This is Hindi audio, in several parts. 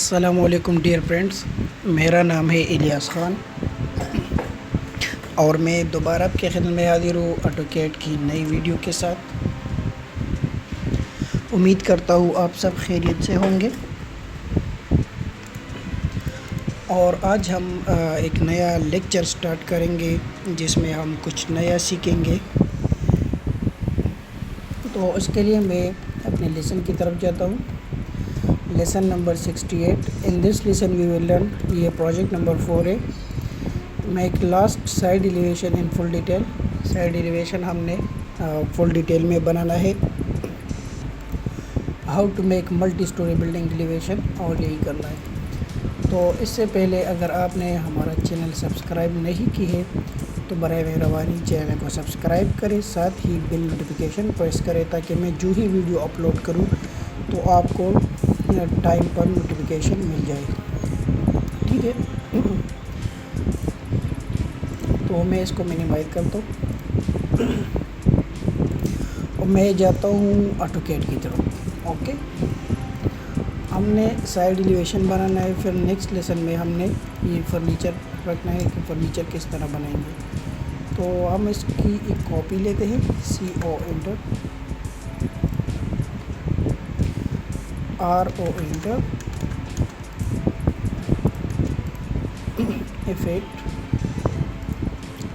अस्सलामुअलैकुम डियर फ्रेंड्स, मेरा नाम है इलियास ख़ान और मैं दोबारा आपके खिदमत में हाज़िर हूँ ऑटोकैड की नई वीडियो के साथ। उम्मीद करता हूँ आप सब खैरियत से होंगे। और आज हम एक नया लेक्चर स्टार्ट करेंगे जिसमें हम कुछ नया सीखेंगे। तो उसके लिए मैं अपने लेसन की तरफ जाता हूँ। Lesson number 68। In this lesson we will learn, ये प्रोजेक्ट नंबर 4 है। Make last side elevation in full detail. Side elevation हमने फुल डिटेल में बनाना है। How to make multi storey building elevation, और यही करना है। तो इससे पहले अगर आपने हमारा चैनल सब्सक्राइब नहीं की है तो बराए मेहरबानी चैनल को सब्सक्राइब करें, साथ ही बिल नोटिफिकेशन प्रेस करें ताकि मैं जो ही वीडियो अपलोड करूं तो आपको टाइम पर नोटिफिकेशन मिल जाए। ठीक है, तो मैं इसको मिनिमाइज करता हूँ और मैं जाता हूँ ऑटोकैड की तरफ। ओके, हमने साइड एलिवेशन बनाना है। फिर नेक्स्ट लेसन में हमने ये फर्नीचर रखना है कि फर्नीचर किस तरह बनाएंगे। तो हम इसकी एक कॉपी लेते हैं, CO enter, RO enter, effect.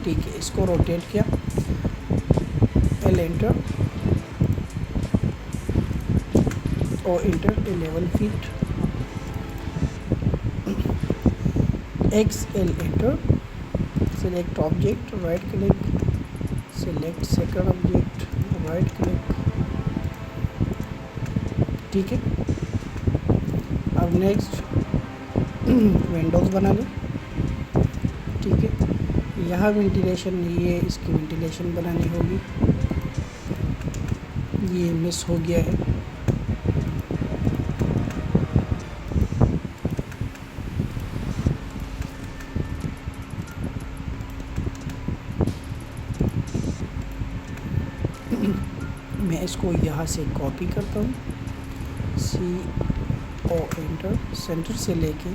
ठीक है, इसको रोटेट किया, L enter, O enter, 11 feet, XL enter, select object, right click, select second object, right click. ठीक है, अब नेक्स्ट विंडोज़ बना लें। ठीक है, यहाँ वेंटिलेशन, ये इसकी वेंटिलेशन बनानी होगी, ये मिस हो गया है। मैं इसको यहाँ से कॉपी करता हूँ, CO एंटर, सेंटर से लेके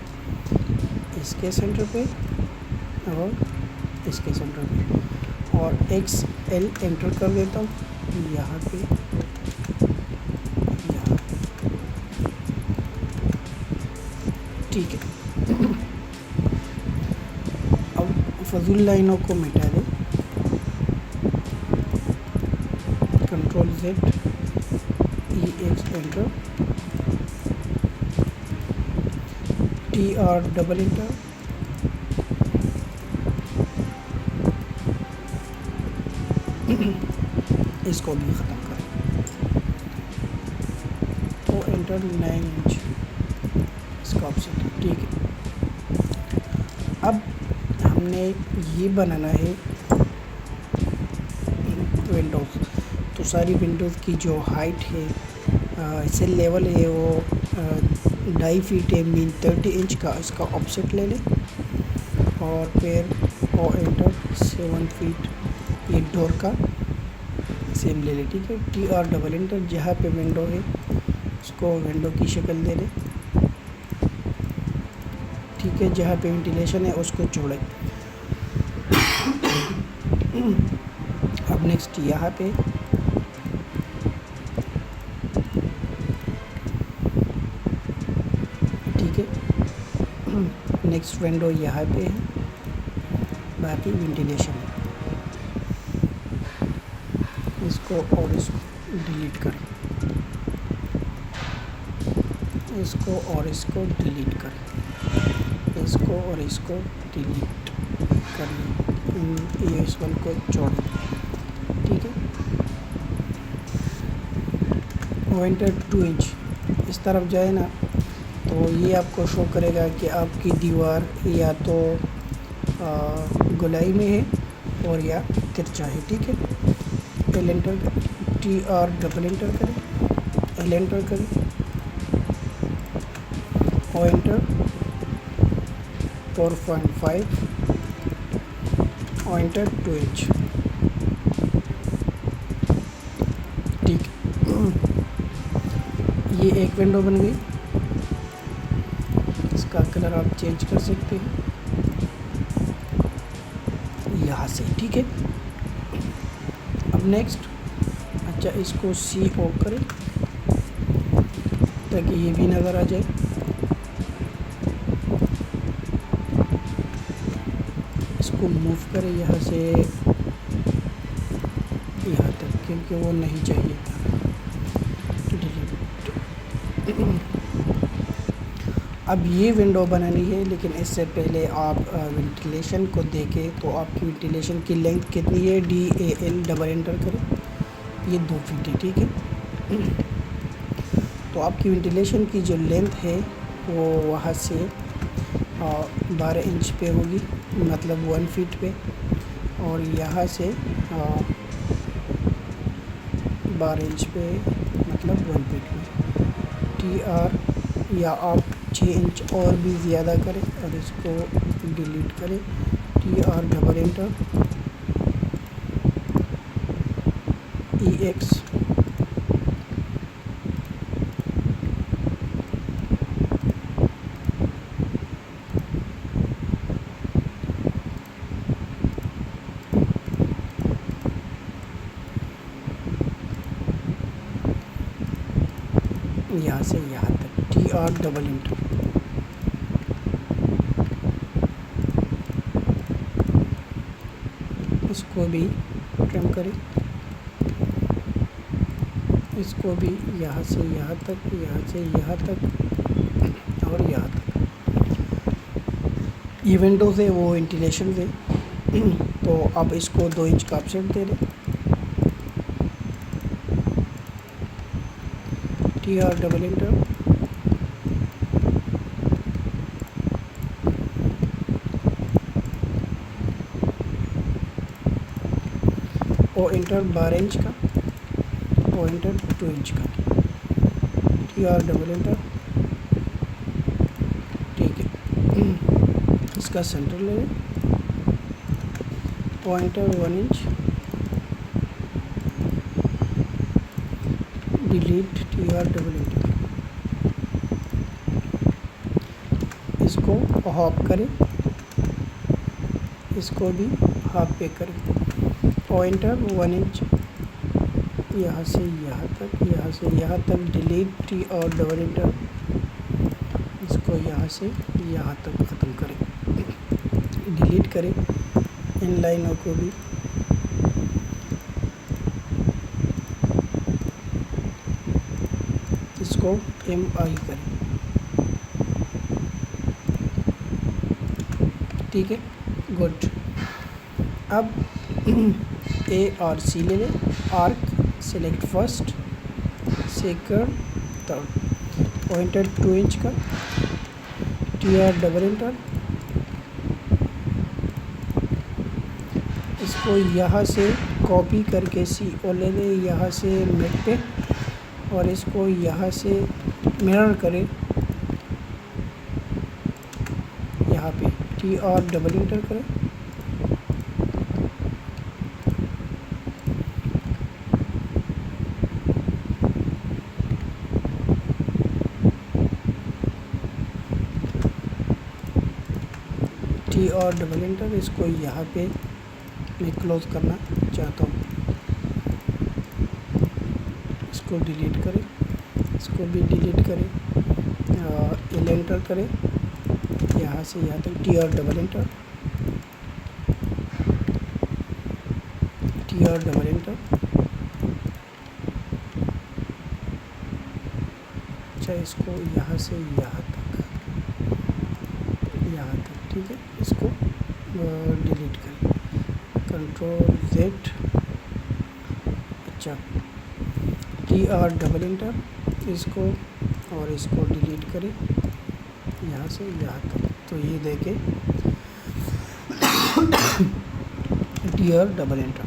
इसके सेंटर पे और इसके सेंटर पे, और XL एंटर कर देता हूँ यहाँ पे, यहाँ। ठीक है, अब फजूल लाइनों को मिटा दें, Ctrl Z, EX enter, TR double enter, इसको भी ख़त्म करें। तो एंटर 9 इंच इसका ऑप्शन। ठीक है, अब हमने ये बनाना है विंडोज़। तो सारी विंडोज़ की जो हाइट है, इसे लेवल है वो 2.5 फीट है, मीन 30 इंच का इसका ऑफसेट ले लें। और फिर O एंटर, 7 फीट ये डोर का सेम ले लें। ठीक है, TR डबल एंटर, जहाँ पे विंडो है उसको विंडो की शक्ल दे लें। ठीक है, जहाँ पे वेंटिलेशन है उसको छोड़ें। अब नेक्स्ट यहाँ पे ठीक है, नेक्स्ट विंडो यहाँ पे है, बाकी वेंटिलेशन है। इसको और इसको डिलीट करें, इसको और इसको डिलीट करें, इसको और इसको डिलीट करें, ये इस वन को छोड़ दें। ठीक है, वो एंटर 2 इंच इस तरफ जाए ना, तो ये आपको शो करेगा कि आपकी दीवार या तो गोलाई में है और या तिरछा है। ठीक है, L एंटर करें, TR डबल एंटर करें, L एंटर करें, O enter, 4.5, O enter 2 inch. ठीक, ये एक विंडो बन गई। इसका कलर आप चेंज कर सकते हैं यहाँ से, ठीक है। अब नेक्स्ट, अच्छा इसको सी ऑफ करें ताकि ये भी नज़र आ जाए। इसको मूव करें यहाँ से यहाँ तक, क्योंकि वो नहीं चाहिए था। अब ये विंडो बनानी है, लेकिन इससे पहले आप वेंटिलेशन को देखें तो आपकी वेंटिलेशन की लेंथ कितनी है। DAL डबल एंटर करें, ये 2 फीट है, ठीक है। तो आपकी वेंटिलेशन की जो लेंथ है वो वहाँ से 12 इंच पे होगी, मतलब 1 फीट पे, और यहाँ से 12 इंच पे मतलब 1 फीट पे। TR या आप 6 इंच और भी ज़्यादा करें और इसको डिलीट करें। TR डबल एंटर, EX यहाँ से यहाँ तक, TR डबल एंटर। इसको भी ट्रिम करें, इसको भी यहाँ से यहाँ तक, यहाँ से यहाँ तक और यहाँ तक। ये विंडोज़ है, वो वेंटिलेशन है। तो अब इसको 2 इंच का ऑफसेट दे दें। TR double enter, O enter 12 inch का, ओ एंटर 2 इंच का, TR डबल एंटर, ठीक है। इसका सेंटर ले लें, O enter 1 inch, delete, TR double enter. इसको हाफ करें, इसको भी हाफ पे करें, ओ एंटर 1 इंच, यहाँ से यहाँ तक, यहाँ से यहाँ तक, डिलीट, TR डबल एंटर। इसको यहाँ से यहाँ तक ख़त्म करें, डिलीट करें। इन लाइनों को भी इसको MI करें, ठीक है, गुड। अब A और C ले लें, arc select first, second, third, pointer 2 inch का, TR डबल एंटर। इसको यहाँ से कॉपी करके CO ले लें यहाँ से मिड पे, और इसको यहाँ से मिरर करें यहाँ पे, TR डबल एंटर करें। TR डबल एंटर, इसको यहाँ पे मैं क्लोज करना चाहता हूँ। इसको डिलीट करें, इसको भी डिलीट करें, एल एंटर करें यहाँ से यहाँ तक, TR double enter, TR double enter. अच्छा इसको यहाँ से यहाँ तक, यहाँ तक, ठीक है। इसको डिलीट करें, कंट्रोल Z। अच्छा, TR डबल एंटर, इसको और इसको डिलीट करें यहाँ से यहाँ तक। तो ये देखें, TR डबल एंटर।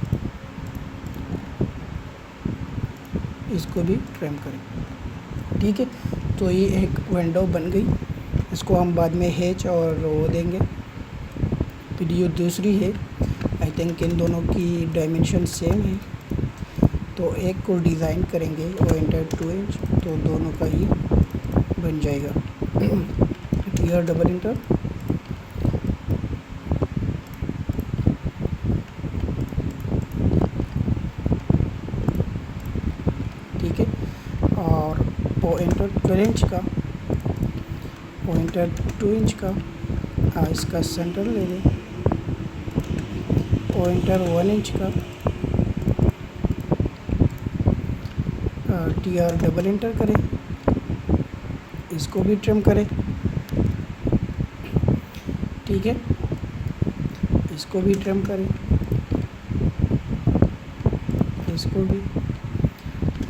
इसको भी ट्रिम करें, ठीक है। तो ये एक विंडो बन गई। इसको हम बाद में हैच और वो देंगे। वीडियो दूसरी है, आई थिंक इन दोनों की डायमेंशन सेम है, तो एक को डिज़ाइन करेंगे और एंटर 2 इंच, तो दोनों का ही बन जाएगा। टीआर डबल इंटर, ठीक है। और पॉइंटर 12 इंच का, पॉइंटर 2 इंच का, इसका सेंटर ले लें। पॉइंटर 1 इंच का, टीआर डबल इंटर करें, इसको भी ट्रिम करें, ठीक है। इसको भी ट्रिम करें, इसको भी,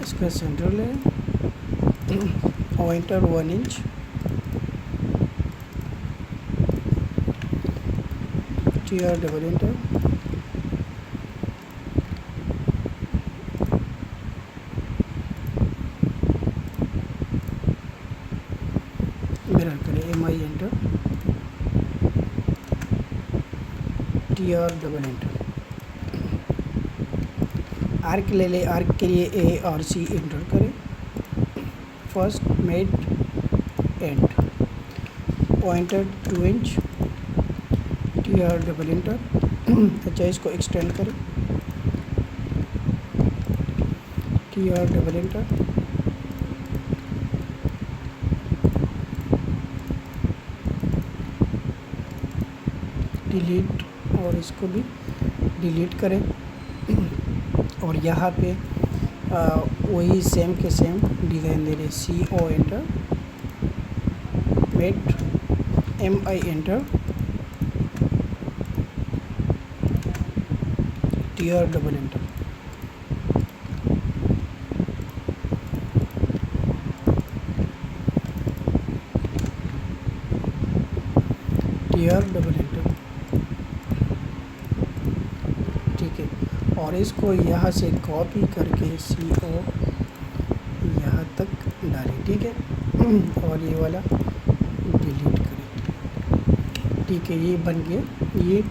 इसका सेंटर ले, pointer 1 inch, TR double inter, mirror करें, MI enter, TR double enter. Arc ले ले, आर्क के लिए A और C एंटर करें, first mid and, pointer 2 inch, TR double inter. अच्छा, इसको एक्सटेंड करें, टीआर डबल इंटर, डिलीट, और इसको भी डिलीट करें। और यहाँ पे वही सेम के सेम डिज़ाइन दे रहे, CO एंटर, मेट, MI enter, TR double enter, TR double enter, ठीक है। और इसको यहाँ से कॉपी करके CO यहाँ तक डालें, ठीक है। और ये वाला डिलीट करें, ठीक है। ये बन गया ये।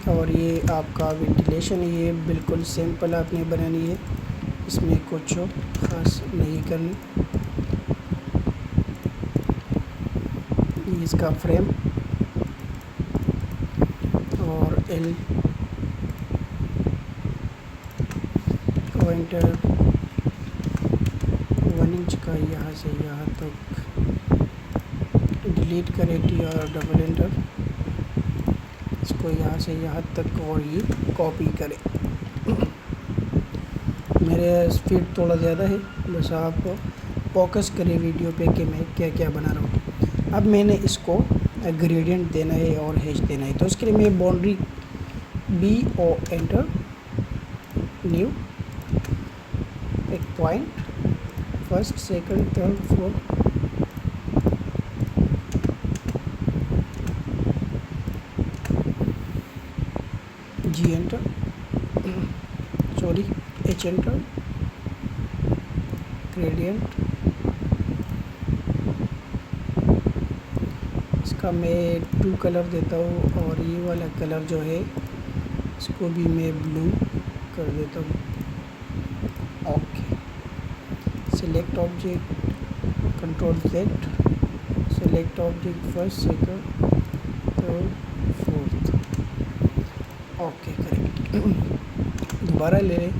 और ये आपका वेंटिलेशन, ये बिल्कुल सिंपल आपने बनानी है, इसमें कुछ ख़ास नहीं करनी। ये इसका फ्रेम और L, पॉइंटर 1 इंच का यहाँ से यहाँ तक डिलीट करें, टीआर डबल एंटर, इसको यहाँ से यहाँ तक, और ये कॉपी करें। मेरे स्पीड थोड़ा ज़्यादा है, बस आप फोकस करें वीडियो पे कि मैं क्या क्या बना रहा हूँ। अब मैंने इसको ग्रेडियंट देना है और हैच देना है, तो इसके लिए मैं बाउंड्री BO एंटर, न्यू, एक point, first, second, third, fourth, G enter, sorry H enter, gradient, इसका मैं 2 कलर देता हूँ, और ये वाला कलर जो है इसको भी मैं ब्लू कर देता हूँ। Okay, select object, control Z, select object, first, second, third, fourth, okay करें। दोबारा ले लें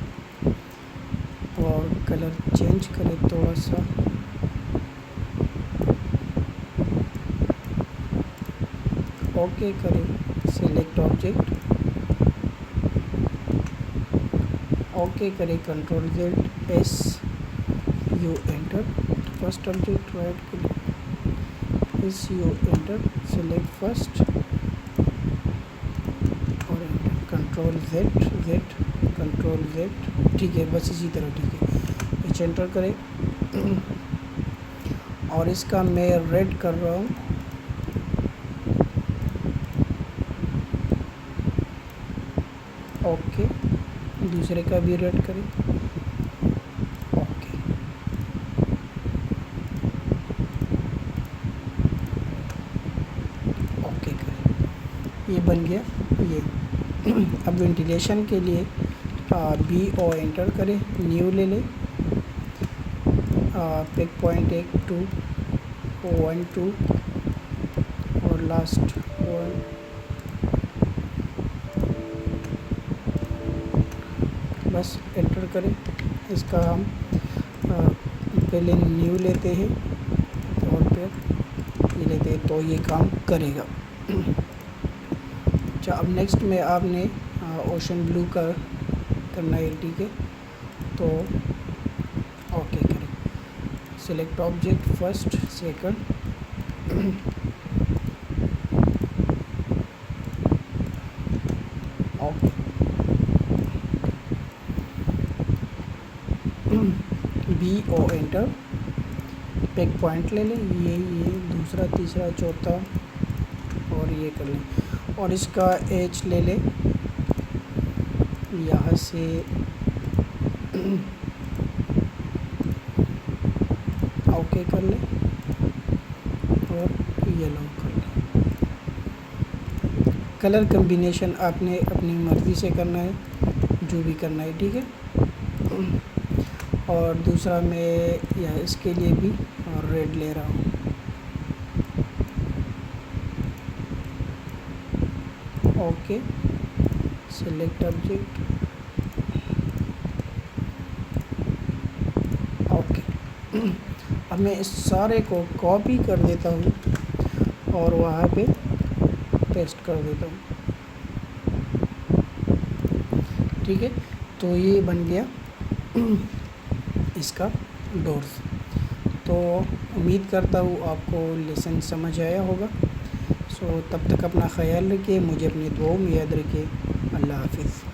और कलर चेंज करें थोड़ा सा, ओके करें, सिलेक्ट ऑब्जेक्ट, ओके करें, control Z, SU enter, first object, right click, SU enter, select first और enter, control Z, control Z, ठीक है। बस इसी तरह, ठीक है। H एंटर करें और इसका मैं रेड कर रहा हूँ, ओके। दूसरे का भी रेड करें, ओके, ओके करें। ये बन गया ये। अब वेंटिलेशन के लिए BO एंटर करें, न्यू ले लें, पिक पॉइंट 1, 2, 1, 2, लास्ट वन, बस एंटर करें। इसका हम पहले न्यू लेते हैं और फिर ये लेते हैं, तो ये काम करेगा। अच्छा, अब नेक्स्ट में आपने ओशन ब्लू का करना है, ठीक है। तो ओके करें, select object first second, okay, B O enter, pick point ले लें, ये दूसरा तीसरा चौथा और ये कर लें, और इसका एज ले लें यहाँ से ओके कर लें और येलो कर लें। कलर कम्बिनेशन आपने अपनी मर्ज़ी से करना है, जो भी करना है, ठीक है। और दूसरा मैं या इसके लिए भी और रेड ले रहा हूँ, ओके, सिलेक्ट ऑब्जेक्ट, ओके। अब मैं इस सारे को कॉपी कर देता हूँ और वहाँ पे पेस्ट कर देता हूँ, ठीक है। तो ये बन गया इसका डोर्स। तो उम्मीद करता हूँ आपको लेसन समझ आया होगा। सो तब तक अपना ख़याल रखिए, मुझे अपनी दुआओं में याद रखिए। अल्लाह हाफ़िज़।